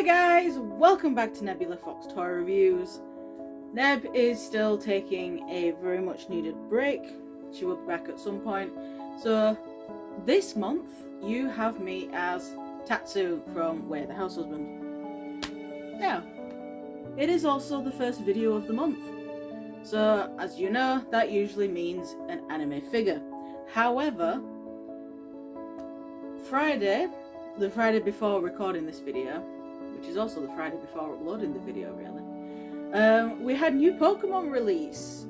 Hi guys, welcome back to Nebula Fox Toy Reviews. Neb is still taking a very much needed break. She will be back at some point. So this month you have me as Tatsu from Way the House Husband. Now, it is also the first video of the month. So as you know, that usually means an anime figure. However, the Friday before recording this video, which is also the Friday before uploading the video really, we had new Pokemon release.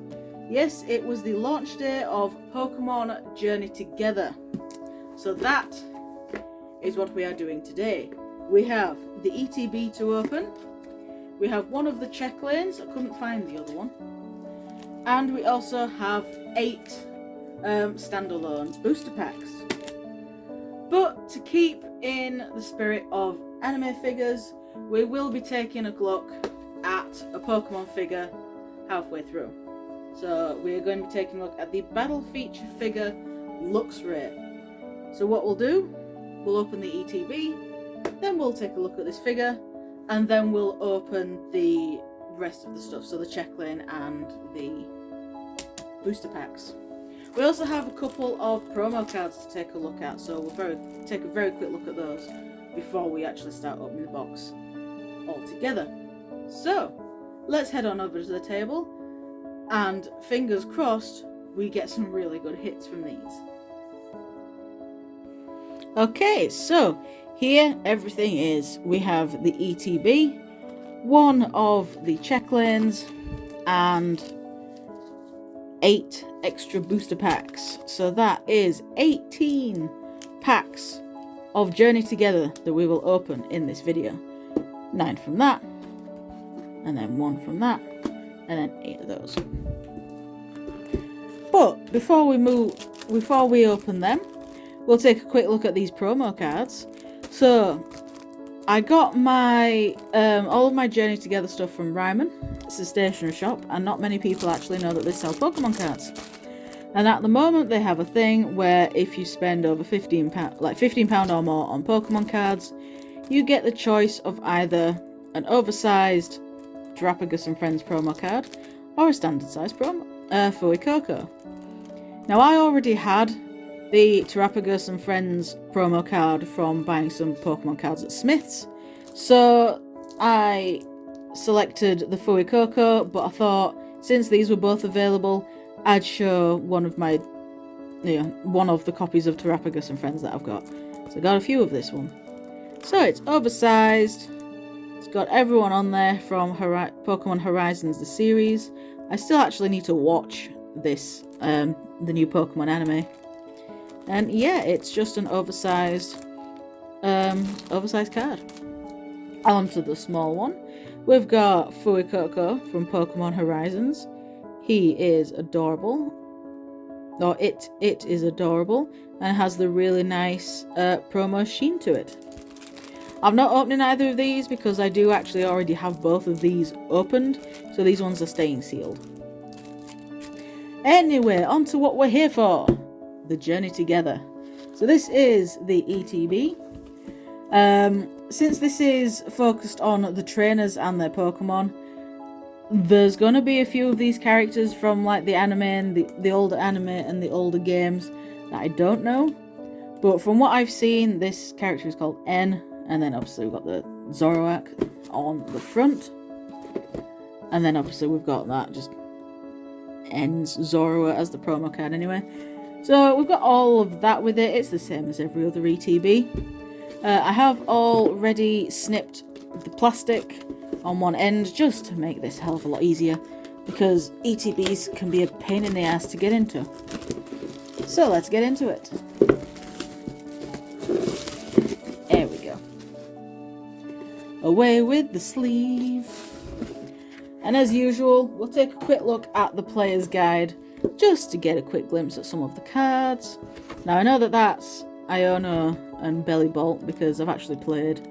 Yes, it was the launch day of Pokemon Journey Together. So that is what we are doing today. We have the ETB to open, we have one of the check lanes, I couldn't find the other one, and we also have 8 standalone booster packs. But to keep in the spirit of anime figures, we will be taking a look at a Pokemon figure halfway through. So we're going to be taking a look at the Battle Feature figure Luxray. So what we'll do, we'll open the ETB, then we'll take a look at this figure, and then we'll open the rest of the stuff, so the check lane and the booster packs. We also have a couple of promo cards to take a look at, so we'll take a very quick look at those before we actually start opening the box altogether. So let's head on over to the table, and fingers crossed we get some really good hits from these. Okay, so here everything is. We have the ETB, one of the check lanes, and 8 extra booster packs. So that is 18 packs of Journey Together that we will open in this video. 9 from that, and then 1 from that, and then 8 of those. But before we open them, we'll take a quick look at these promo cards. So I got my all of my Journey Together stuff from Ryman. It's a stationery shop, and not many people actually know that they sell Pokemon cards. And at the moment they have a thing where if you spend over £15, like £15 or more on Pokemon cards, you get the choice of either an oversized Terapagos and Friends promo card or a standard size Fuecoco. Now I already had the Terapagos and Friends promo card from buying some Pokemon cards at Smith's, so I selected the Fuecoco, but I thought since these were both available, I'd show one of the copies of Terapagos and Friends that I've got. So I got a few of this one. So it's oversized, it's got everyone on there from Pokemon Horizons the series. I still actually need to watch this, the new Pokemon anime. And yeah, it's just an oversized card. On to the small one. We've got Fuecoco from Pokemon Horizons. He is adorable. Or it is adorable and has the really nice promo sheen to it. I'm not opening either of these because I do actually already have both of these opened, so these ones are staying sealed. Anyway, on to what we're here for. The Journey Together. So this is the ETB. Since this is focused on the trainers and their Pokemon, there's going to be a few of these characters from like the anime and the older anime and the older games that I don't know. But from what I've seen, this character is called N, and then obviously we've got the Zoroark on the front. And then obviously we've got that just N's Zoroark as the promo card anyway. So we've got all of that with it. It's the same as every other ETB. I have already snipped the plastic on one end just to make this a hell of a lot easier, because ETBs can be a pain in the ass to get into. So let's get into it. There we go. Away with the sleeve. And as usual, we'll take a quick look at the player's guide just to get a quick glimpse at some of the cards. Now I know that that's Iono and Belly Bolt because I've played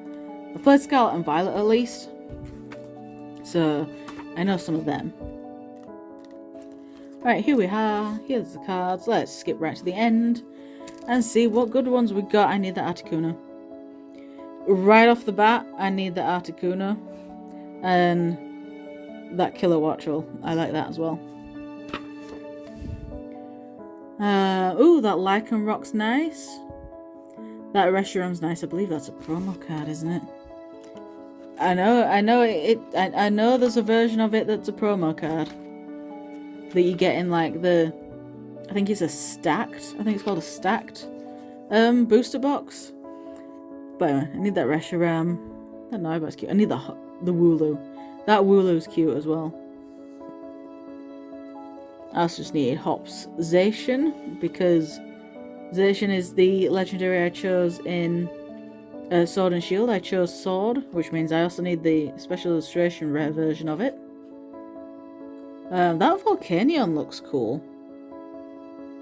Scarlet and Violet at least, so I know some of them. Right, here we are, here's the cards. Let's skip right to the end and see what good ones we got. I need that Articuno. right off the bat, I need the Articuno and that Killer Watchel. I like that as well. Ooh, that Lycanroc's nice. That Reshiram's nice. I believe that's a promo card, isn't it? I know I know there's a version of it that's a promo card that you get in like the, I think it's called a stacked booster box. But anyway, I need that Reshiram. That Noibat's cute. I need the Wooloo. That Wooloo's cute as well. I also just need Hop's Zacian, because Zacian is the legendary I chose in Sword and Shield. I chose Sword, which means I also need the special illustration rare version of it. That Volcanion looks cool.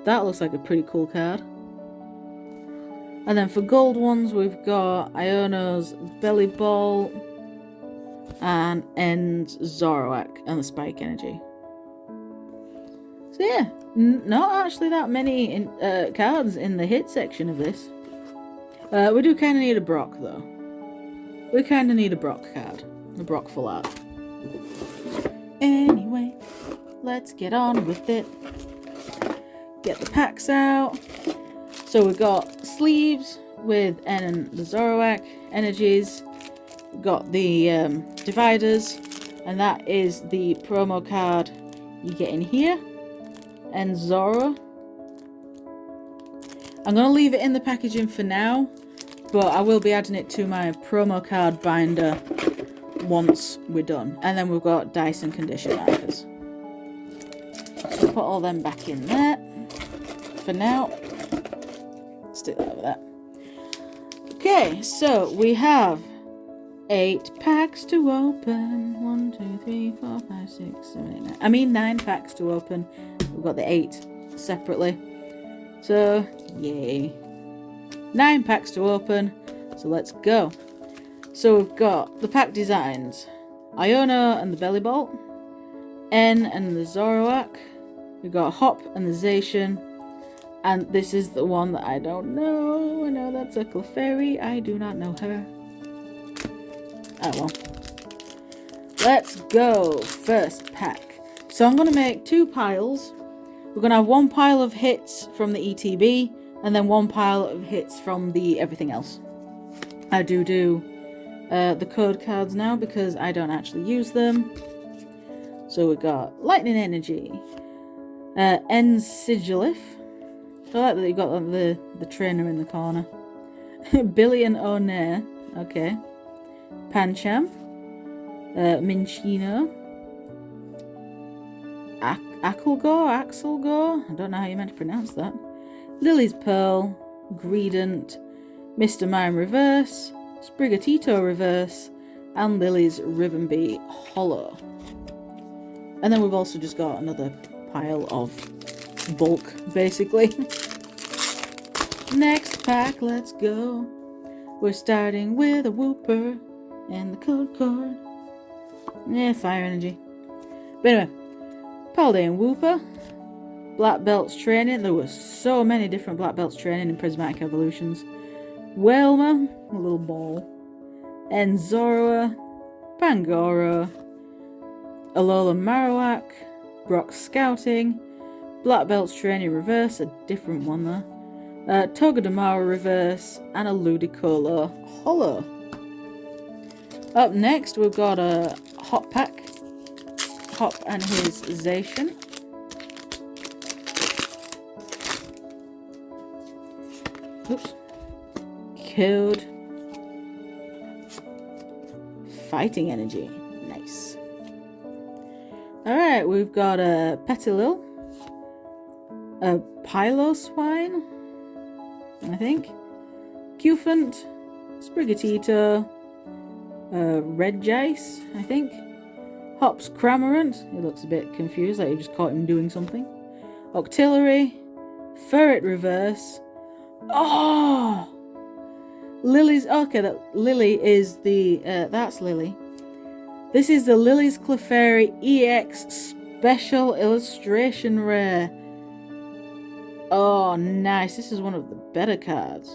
That looks like a pretty cool card. And then for gold ones, we've got Iono's Belly Ball and End's Zoroark and the Spike Energy. So yeah, not actually that many cards in the hit section of this. We do kind of need a Brock though. We kind of need a Brock card. A Brock full art. Anyway, let's get on with it. Get the packs out. So we've got sleeves with N and the Zoroark energies. We've got the dividers, and that is the promo card you get in here. And Zoro. I'm going to leave it in the packaging for now, but I will be adding it to my promo card binder once we're done. And then we've got dice and condition markers. So put all them back in there for now. Stick that over there. Okay, so we have 8 packs to open. 1, 2, 3, 4, 5, 6, 7, 8, 9. I mean 9 packs to open. We've got the 8 separately. So, yay. 9 packs to open. So let's go. So we've got the pack designs. Iono and the Belly Bolt. N and the Zoroark. We've got Hop and the Zacian. And this is the one that I don't know. I know that's a Clefairy. I do not know her. Oh well. Let's go. First pack. So I'm going to make 2 piles. We're going to have 1 pile of hits from the ETB. And then 1 pile of hits from the everything else. I do the code cards now because I don't actually use them. So we've got Lightning Energy. N Sigilif. I like that you got the trainer in the corner. Billy and Onair. Okay. Pancham. Minchino. Axelgore. I don't know how you meant to pronounce that. Lily's Pearl. Greedent. Mr. Mime Reverse. Sprigatito Reverse. And Lily's Ribbon Bee Hollow. And then we've also just got another pile of bulk, basically. Next pack, let's go. We're starting with a Wooper and the code card. Yeah, Fire Energy. But anyway, Paldean Wooper. Black Belts Training. There were so many different Black Belts Training in Prismatic Evolutions. Welma, a little ball. Enzora. Pangoro. Alola Marowak. Brock Scouting. Black Belts Training Reverse, a different one there. Togedemaru Reverse, and a Ludicolo Hollow. Up next, we've got a Hop pack. Hop and his Zacian. Oops. Code. Fighting Energy. Nice. Alright, we've got a Petilil. A Piloswine, I think. Cufant. Sprigatito. Regice, I think. Hop's Cramorant. He looks a bit confused, like you just caught him doing something. Octillery. Ferret Reverse. Oh! Lily's... Okay, that Lily is the... that's Lily. This is the Lily's Clefairy EX Special Illustration Rare. Oh, nice. This is one of the better cards.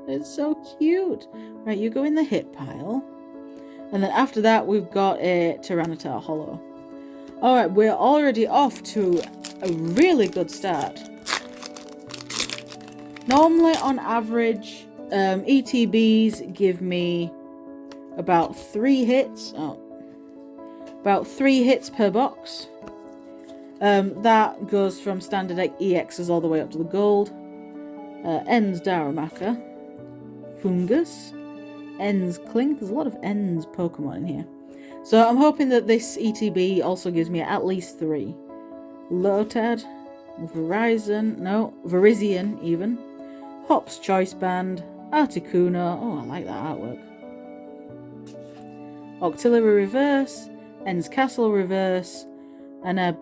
It's so cute. Right, you go in the hit pile. And then after that, we've got a Tyranitar Hollow. Alright, we're already off to a really good start. Normally, on average, ETBs give me about 3 hits. About 3 hits per box. That goes from standard EXs all the way up to the gold. Ends Darumaka. Fungus. Ends Clink. There's a lot of Ends Pokemon in here. So I'm hoping that this ETB also gives me at least 3. Lotad. Virizion even. Hop's Choice Band. Articuno. Oh, I like that artwork. Octillery Reverse. Ends Castle Reverse. And a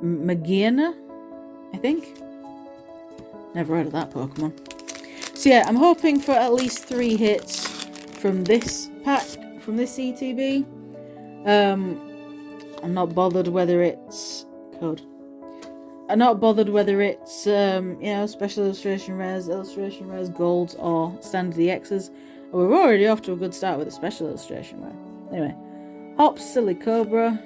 Magiana, I think. Never heard of that Pokemon. So yeah, I'm hoping for at least 3 hits from this pack, from this ETB. I'm not bothered whether it's code. I'm not bothered whether it's special illustration rares, golds, or standard EXs. We're already off to a good start with a special illustration rare. Anyway, Hops, Silly Cobra,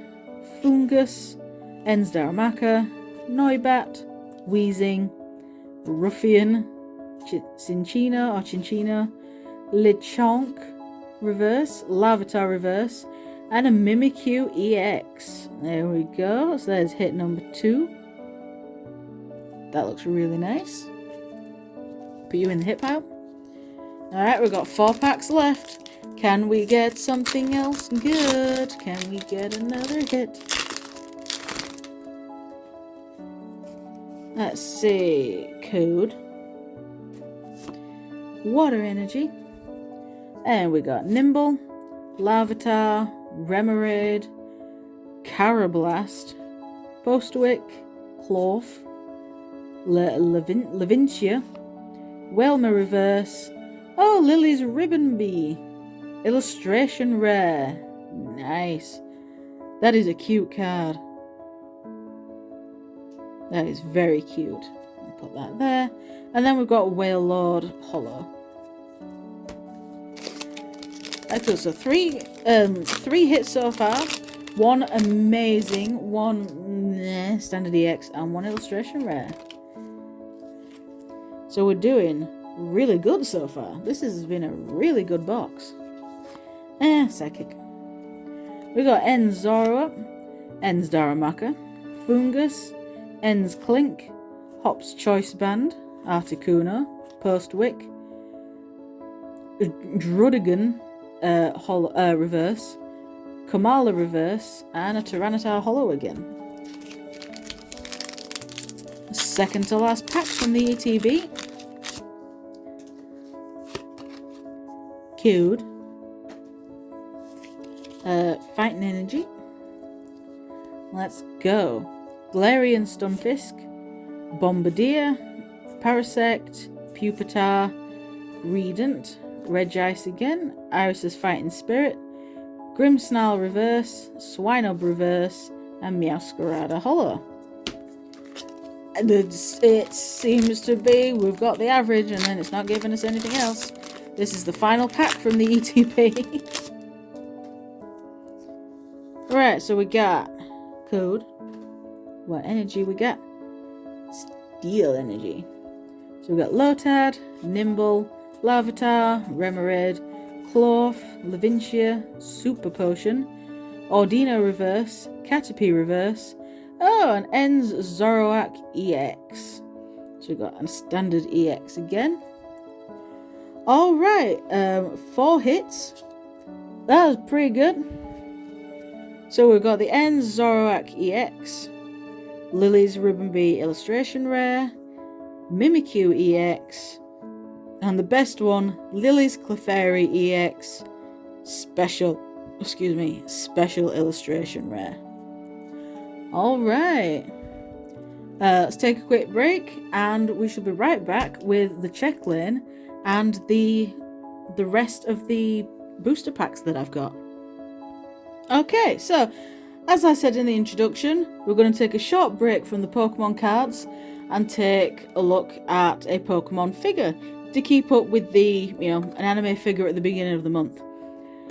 Fungus, Ends Darumaka, Noibat, Weezing, Ruffian, Cinchino, Lechonk Reverse, Larvitar Reverse, and a Mimikyu EX. There we go. So there's hit number 2. That looks really nice. Put you in the hit pile. Alright, we've got 4 packs left. Can we get something else good? Can we get another hit? Let's see. Code. Water Energy. And we got Nimble, Larvitar, Remoraid, Carablast, Postwick, Clorf, Levincia, Welmer Reverse. Oh, Lily's Ribbon Bee. Illustration Rare. Nice. That is a cute card. That is very cute. I'll put that there. And then we've got Whale Lord Hollow. Okay, so 3 hits so far. 1 amazing, 1 standard EX, and 1 illustration rare. So we're doing really good so far. This has been a really good box. Psychic. We got Ends Zoroark, Ends Darumaka, Fungus, Ends Clink, Hop's Choice Band, Articuno, Postwick, Drudigan Reverse, Kamala Reverse, and a Tyranitar Hollow again. Second to last pack from the ETB. Code. Fighting Energy. Let's go. Galarian Stunfisk, Bombardier, Parasect, Pupitar, Greedent, Regice again, Iris's Fighting Spirit, Grimmsnarl Reverse, Swinub Reverse, and Meowscarada Hollow. And it seems to be we've got the average and then it's not giving us anything else. This is the final pack from the ETB. Right, so we got code. What energy we got? Steel Energy. So we got Lotad, Nimble, Larvitar, Remoraid, Clorf, Levincia, Super Potion, Ordino Reverse, Caterpie Reverse. Oh, and Ends Zoroark EX. So we got a standard EX again. Alright, 4 hits. That was pretty good. So we've got the Ends Zoroark EX, Lily's Ribbon Bee Illustration Rare, Mimikyu EX, and the best one, Lily's Clefairy EX, Special Illustration Rare. Alright. Let's take a quick break and we shall be right back with the check lane and the rest of the booster packs that I've got. Okay, so As I said in the introduction, we're going to take a short break from the Pokemon cards and take a look at a Pokemon figure to keep up with the, an anime figure at the beginning of the month.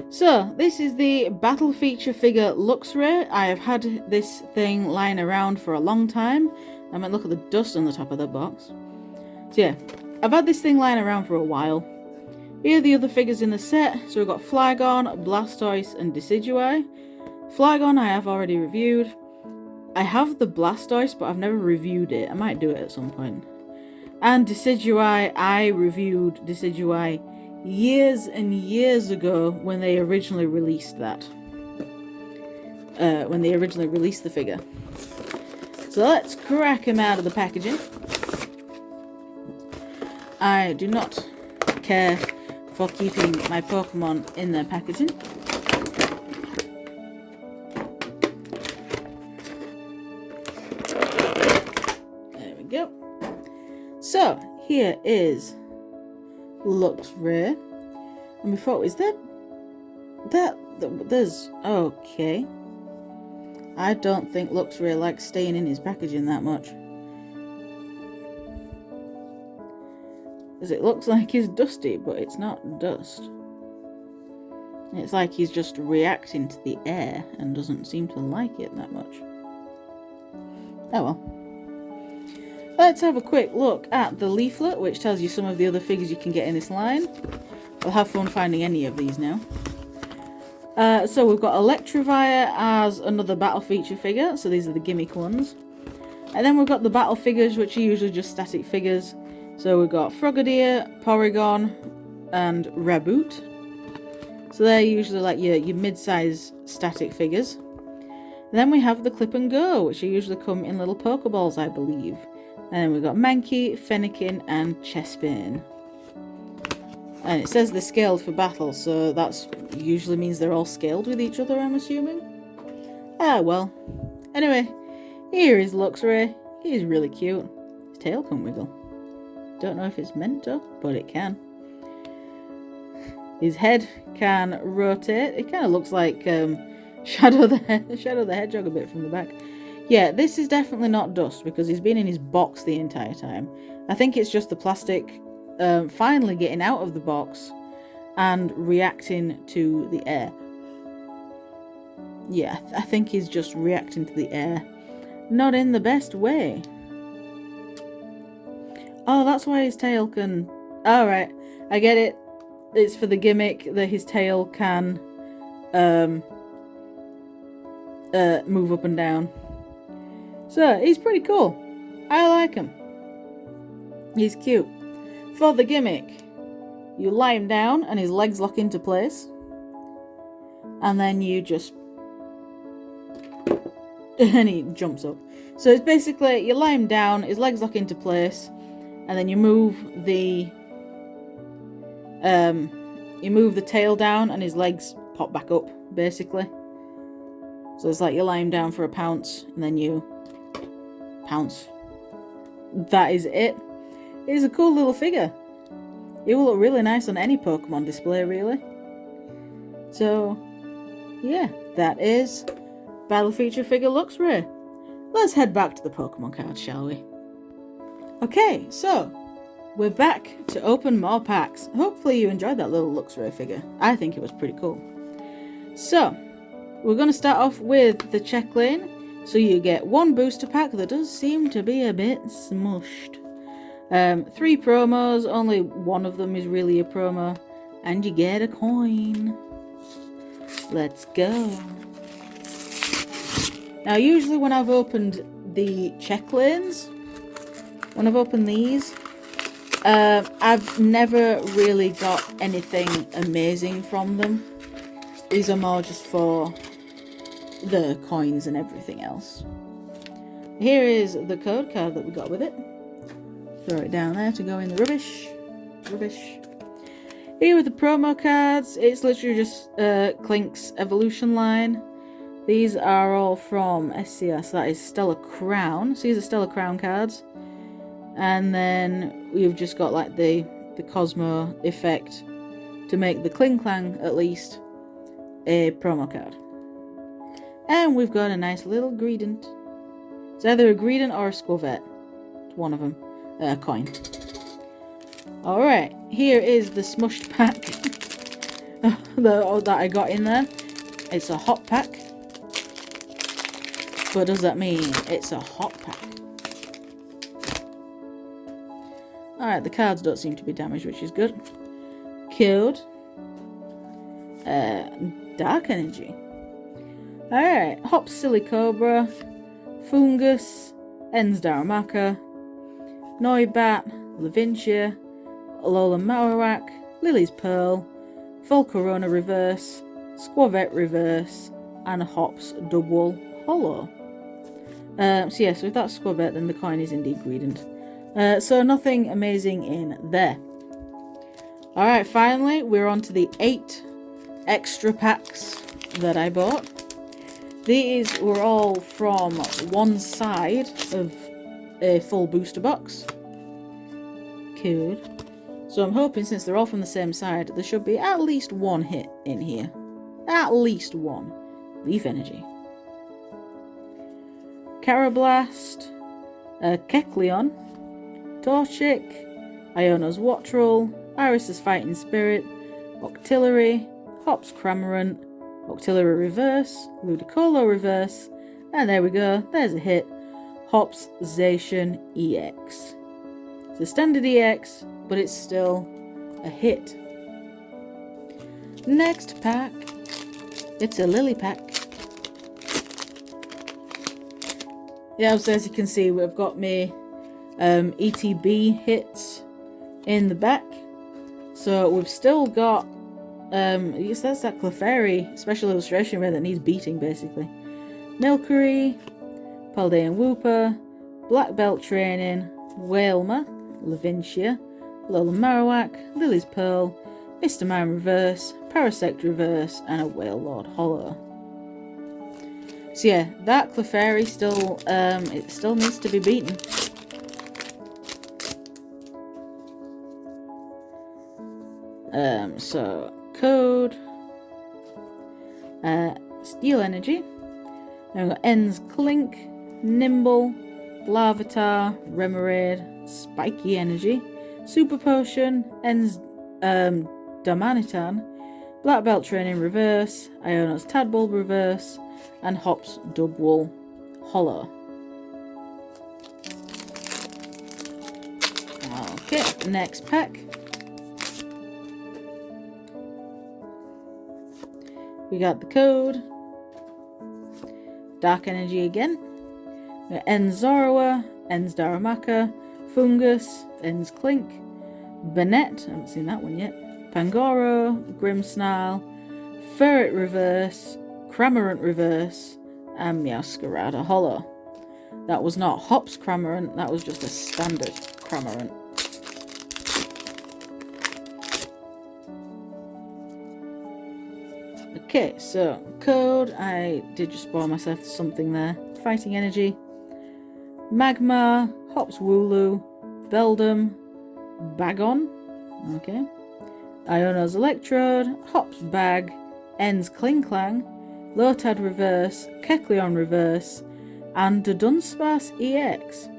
So, this is the Battle Feature figure Luxray. I have had this thing lying around for a long time. I mean, look at the dust on the top of that box. So yeah, I've had this thing lying around for a while. Here are the other figures in the set. So we've got Flygon, Blastoise and Decidueye. Flygon I have already reviewed. I have the Blastoise, but I've never reviewed it. I might do it at some point. And Decidueye, I reviewed Decidueye years and years ago when they originally released that. When they originally released the figure. So let's crack him out of the packaging. I do not care for keeping my Pokemon in their packaging. There we go. So, here is Luxray. And before, is there's, okay. I don't think Luxray likes staying in his packaging that much. As it looks like he's dusty, but it's not dust. It's like he's just reacting to the air and doesn't seem to like it that much. Oh well. Let's have a quick look at the leaflet, which tells you some of the other figures you can get in this line. I'll have fun finding any of these now. So we've got Electivire as another battle feature figure, so these are the gimmick ones. And then we've got the battle figures, which are usually just static figures. So we've got Frogadier, Porygon, and Raboot. So they're usually like your mid-size static figures. And then we have the Clip and Go, which usually come in little Pokeballs, I believe. And then we've got Mankey, Fennekin, and Chespin. And it says they're scaled for battle, so that's usually means they're all scaled with each other, I'm assuming. Ah, well. Anyway, here is Luxray. He's really cute. His tail can wiggle. Don't know if it's meant to, but it can. His head can rotate. It kind of looks like Shadow the Hedgehog a bit from the back. Yeah, this is definitely not dust because he's been in his box the entire time. I think it's just the plastic finally getting out of the box and reacting to the air. Yeah, I think he's just reacting to the air. Not in the best way. Oh, that's why his tail can... Alright, I get it. It's for the gimmick that his tail can move up and down. So, he's pretty cool. I like him. He's cute. For the gimmick, you lie him down and his legs lock into place. And then you just... and he jumps up. So it's basically, you lie him down, his legs lock into place, and then you move the tail down and his legs pop back up, basically. So it's like you lie him down for a pounce, and then you pounce. That is it. It's a cool little figure. It will look really nice on any Pokemon display, really. So, yeah, that is Battle Feature figure Luxray. Let's head back to the Pokemon cards, shall we? Okay, so we're back to open more packs. Hopefully you enjoyed that little Luxray figure. I think it was pretty cool. So, we're going to start off with the check lane. So you get one booster pack that does seem to be a bit smushed. 3 promos, only one of them is really a promo. And you get a coin. Let's go. Now usually when I've opened the check lanes, when I've opened these, I've never really got anything amazing from them. These are more just for the coins and everything else. Here is the code card that we got with it. Throw it down there to go in the rubbish. Here are the promo cards. It's literally just Clink's evolution line. These are all from SCS. That is Stellar Crown. So these are Stellar Crown cards. And then we've just got like the Cosmo effect to make the Kling Clang, at least, a promo card. And we've got a nice little Greedent. It's either a Greedent or a Squavette. It's one of them. A coin. Alright, here is the smushed pack that I got in there. It's a hot pack. But does that mean it's a hot pack? Alright, the cards don't seem to be damaged, which is good. Code. Dark Energy. Alright, Hop Silicobra, Fungus, Ens Darumaka, Noibat, Lavincia, Alola Marowak, Lily's Pearl, Volcarona Reverse, Squavette Reverse, and Hops Double Hollow. So if that's Squavette, then the coin is indeed Greedent. So nothing amazing in there. Alright, finally, we're on to the 8 extra packs that I bought. These were all from one side of a full booster box. Cool. So I'm hoping, since they're all from the same side, there should be at least one hit in here. At least one. Leaf Energy. Carablast. Kecleon. Torchic. Iono's Wattrel. Iris's Fighting Spirit. Octillery. Hops Cramorant. Octillery Reverse, Ludicolo Reverse, and there we go, there's a hit. Hops Zacian EX. It's a standard EX, but it's still a hit. Next pack, it's a Lily pack. Yeah, so as you can see, we've got me ETB hits in the back. So we've still got yes, that's that Clefairy special illustration rare that needs beating, basically. Milcery, Paldean Wooper, Black Belt Training, Wailmer, Lavincia, Alola Marowak, Lily's Pearl, Mr. Mime Reverse, Parasect Reverse, and a Wailord Hollow. So yeah, that Clefairy still, it still needs to be beaten. So code, Steel Energy. Then we've got Ens Clink, Nimble, Larvitar, Remoraid, Spiky Energy, Super Potion, Ens Darmanitan, Black Belt Training Reverse, Iono's Tadbulb Reverse, and Hops Dubwool Hollow. Okay, next pack. We got the code, Dark Energy again, Ens Zorua, Ens Darumaka, Fungus, Ens Clink, Banette, I haven't seen that one yet, Pangoro, Grimmsnarl, Ferret Reverse, Cramorant Reverse, and Meowscarada Hollow. That was not Hops Cramorant, that was just a standard Cramorant. Okay, so code, I did just spoil myself something there. Fighting Energy, Magmar, Hops Wooloo, Beldum, Bagon, okay, Iono's Electrode, Hops Bag, Ens Klinklang, Lotad Reverse, Kecleon Reverse, and the Dunsparce EX.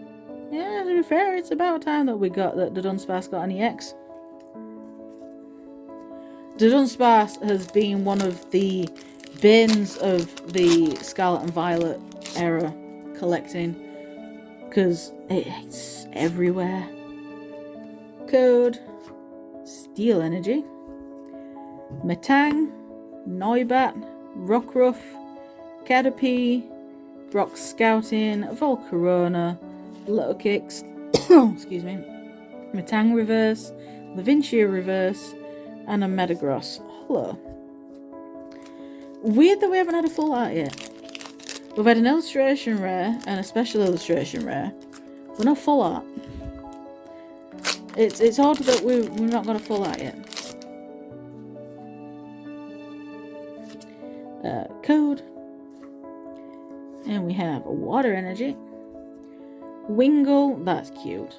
Yeah, to be fair, it's about time that we got that the Dunsparce got an EX. The Dunsparce has been one of the bins of the Scarlet and Violet era collecting, because it's everywhere. Code, Steel Energy, Metang, Noibat, Rockruff, Caterpie, Brock Scouting, Volcarona, Little Kicks, excuse me, Metang Reverse, Lavincia Reverse, and a Metagross Hollow. Weird that we haven't had a full art yet. We've had an illustration rare and a special illustration rare, but not full art. It's odd that we've not got a full art yet. Code, and we have a Water Energy, Wingull, that's cute,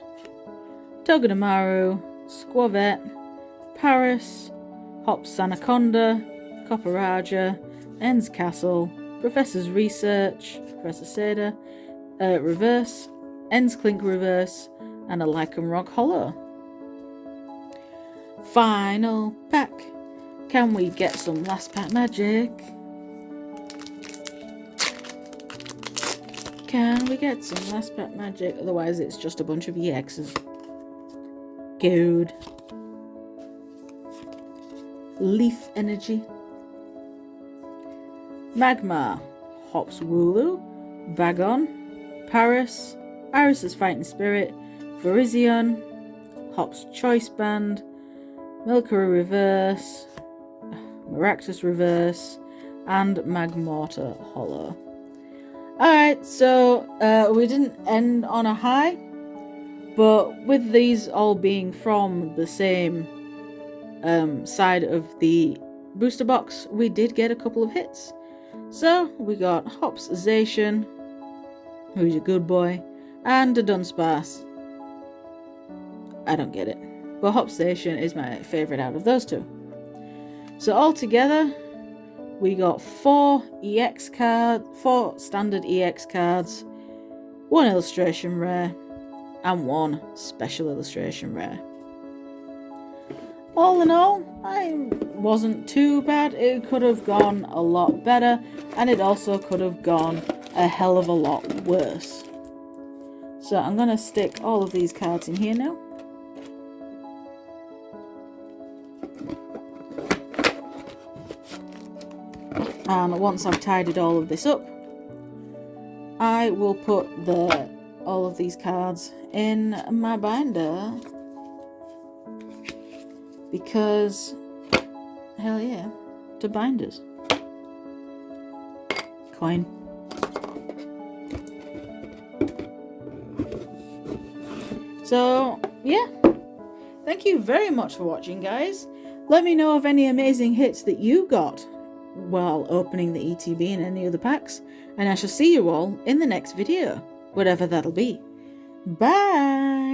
Togedemaru, Squavette, Paris, Hops Anaconda, Copperaja, Ens Castle, Professor's Research, Professor Seda, reverse, Ends Clink reverse, and a Lycanroc holo. Final pack. Can we get some last pack magic? Can we get some last pack magic? Otherwise it's just a bunch of EXs. Good. Leaf Energy. Magmar. Hops Wooloo. Bagon. Paris. Iris's Fighting Spirit. Virizion. Hops Choice Band. Milkera reverse. Maractus reverse. And Magmortar holo. Alright, so we didn't end on a high, but with these all being from the same side of the booster box, we did get a couple of hits. So we got Hops Zacian, who's a good boy, and a Dunsparce. I don't get it, but Hops Zacian is my favourite out of those two. So altogether, we got 4 standard EX cards, 1 illustration rare, and 1 special illustration rare. All in all, I wasn't too bad. It could have gone a lot better, and it also could have gone a hell of a lot worse. So I'm going to stick all of these cards in here now. And once I've tidied all of this up, I will put all of these cards in my binder, because hell yeah, to binders. Coin. So yeah, thank you very much for watching, guys. Let me know of any amazing hits that you got while opening the ETB and any other packs, and I shall see you all in the next video, whatever that'll be. Bye!